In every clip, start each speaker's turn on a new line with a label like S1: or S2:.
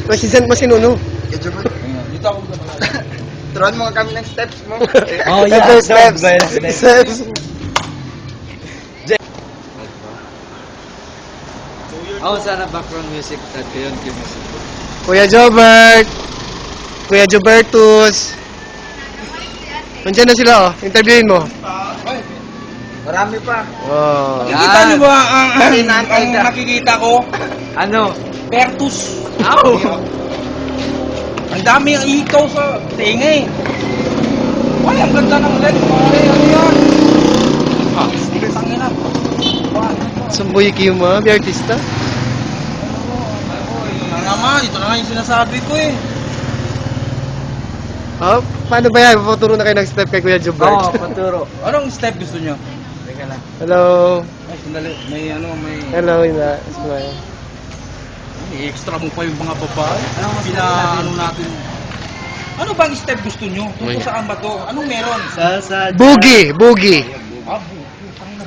S1: Masisend mo si Nuno.
S2: Medyo mo.
S3: Dito ako sa mga.
S2: Turuan mo kami ng steps mo.
S4: Oh, yeah.
S1: Steps. Steps.
S4: Ako sana background music at yun music.
S1: Kuya Jobert. Kuya Jobertus. Nandiyan na sila, oh. Interviewin mo.
S2: Marami pa.
S1: Oh.
S3: Nakikita niyo ba ang
S2: Inaantay ka.
S3: nakikita ko?
S4: Ano?
S3: Pertus.
S4: Ow!
S3: Ang dami ang ikaw sa tinga eh. Ay, ang ganda ng LED. Pare, ano yan? Ah, tangin na.
S1: Samboy Kiyuma, may artista.
S3: Ito na nga yung sinasabi ko eh.
S1: Oh, paano ba yan? Papaturo na kayo ng step kay Kuya Jobert.
S4: Oo, paturo.
S3: Anong step gusto nyo?
S4: Teka lang.
S1: Hello.
S3: Ay, sandali. May
S1: Hello, Ina. Smile.
S3: extra mo pa yung mga babae.
S4: Anong
S3: Pinaano natin. Ano bang step gusto nyo? Tungkol saan ba to? Anong meron?
S4: Sa
S1: Boogie, boogie.
S3: Ah,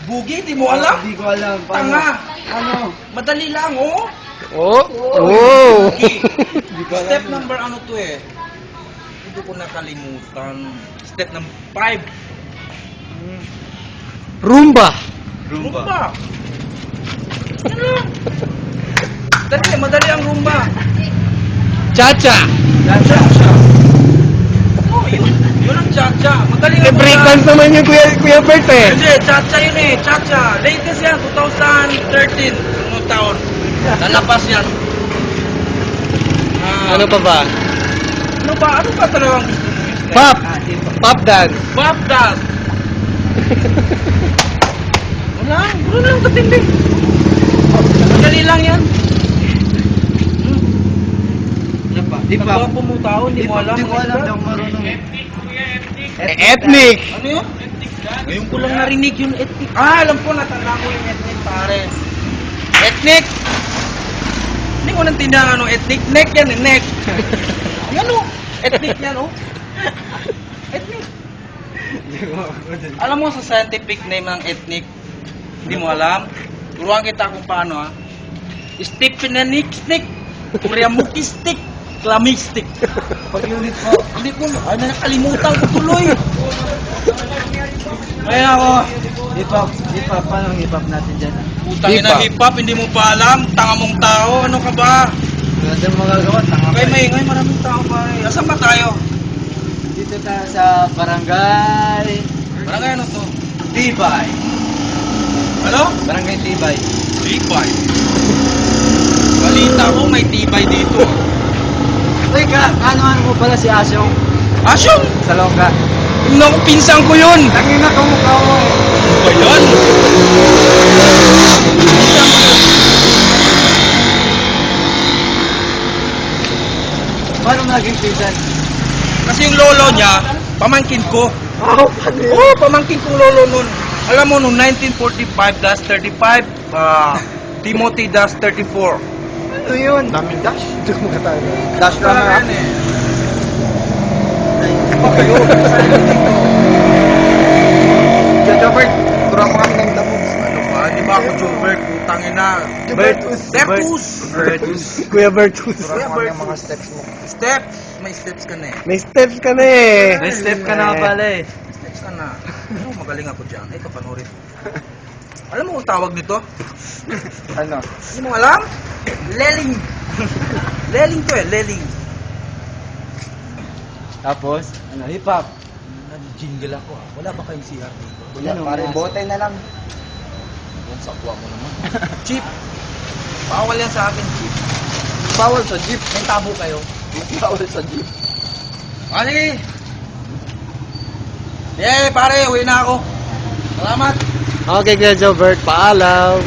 S3: bugi, di mo alam?
S4: Hindi ko alam.
S3: Tanga.
S4: Ano?
S3: Madali lang, oh.
S1: Oh. Oh.
S3: Okay. Step number ano to eh? Hindi ko nakalimutan. Step number 5.
S1: Rumba.
S3: Rumba. Yan lang. Dali, madali ang rumba.
S1: Cha-cha.
S3: Cha-cha. Oh, yun ang cha-cha. Madali ang
S1: Eh, breakdance naman yung Kuya Bert eh.
S3: Hindi, cha-cha yun eh. Cha-cha. Latest yan, 2013. Anong taon? Lalabas yan.
S1: Ano pa ba?
S3: Ano ba? Ano ba talagang gusto mo?
S1: Pop. Pop dance.
S3: Bob dance. Wala lang katindi. Madali lang yan.
S4: Di pa.
S3: Nagwapo mo tao, hindi mo alam.
S4: Hindi ko alam. Hindi ako marunong.
S1: Ethnic.
S3: Ano yun? Ngayon ko lang narinig yung ethnic. Ah, alam ko, natanda ko yung ethnic, pare. Ethnic! Hindi ko nantindihan ano, ethnic. Neck yan, eh, neck. Yan o. Ethnic yan o. Ethnic. Alam mo sa scientific name ng ethnic? Hindi mo alam? Turuan kita kung paano ha. Stephenanic stick. Kuriamukistic. Clamistic.
S4: Pag-unit po.
S3: Hindi ko, ay nakalimutan ko tuloy.
S4: Kaya ako. Hip hop. Paano ang hip hop natin dyan?
S3: Putang ina hip-hop, hindi mo pa alam. Tanga mong tao, ano ka ba?
S4: Wala tayong magagawa. Tanga
S3: Kaya maingay, maraming tao pa eh. Asan ba tayo?
S4: Dito tayo sa barangay.
S3: Barangay ano to?
S4: Tibay.
S3: Ano?
S4: Barangay Tibay.
S3: Tibay. Balita ko may tibay dito.
S4: Uy, ano mo pala si Asyong?
S3: Asyong!
S4: Sa Longga.
S3: Naku, pinsan ko yun!
S4: Tangin na kamukha mo eh.
S3: Ano ba yun?
S4: Paano naging pinsan?
S3: Kasi yung lolo niya, pamangkin ko.
S1: Oh,
S3: Oo, pamangkin kong lolo nun. Alam mo, nung 1945-35, Timothy-34.
S4: Ano yun?
S1: daming dash. Hindi ko makatawa.
S4: Dash lang na.
S3: Yan eh.
S2: Kuya Jobert, turuan mo kami ng dabog.
S3: Ano ba? Di ba ako Jobert? Putangin na.
S4: Bertus.
S3: Bertus!
S1: Kuya Bertus.
S2: Turuan mo kami ng mga steps mo.
S3: Steps! May steps ka na eh.
S1: May steps ka na eh.
S4: May step ka na pala eh.
S3: Steps ka na. Oh, magaling ako dyan. Ito, panoorin. Alam mo kung tawag nito?
S2: Ano?
S3: Hindi mo alam? Leling. Leling to eh, leling.
S4: Tapos, ano, hip hop.
S3: Nag-jingle ako ah. Wala ba kayong CR dito?
S2: Kuya,
S4: Ano,
S2: pare,
S4: nasa-
S2: bote na lang.
S3: Yan, sakwa mo naman. Chip. Bawal yan sa akin, chip.
S2: Bawal sa jeep.
S3: May tabo kayo.
S2: Bawal sa jeep.
S3: Ali! Yeah, pare, uwi na ako. Salamat.
S1: Okay, Kuya Jobert. Paalam.